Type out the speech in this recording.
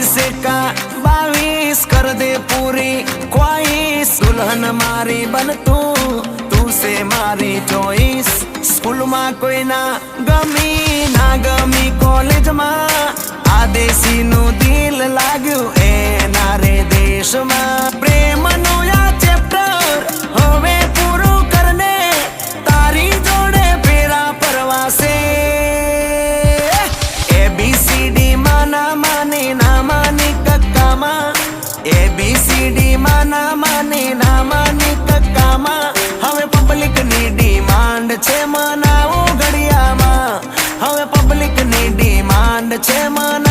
21 का 22 कर दे पूरी ख्वाहिश दुल्हन मारी बन तू से मारी चॉइस स्कूल में कोई ना गमी कॉलेज में आदेशी नु दिल लाग्यू एना रे देश में प्रेम नु या चैप्टर हवे पूरू करने तारी जोड़े फेरा परवासे ABCD माना माने ना माने कक्का मा ABCD माना माने ना माने कक्का मा हवे पब्लिक नी डिमांड छे मनाओ घड़िया मा हवे पब्लिक नी डिमांड छे मना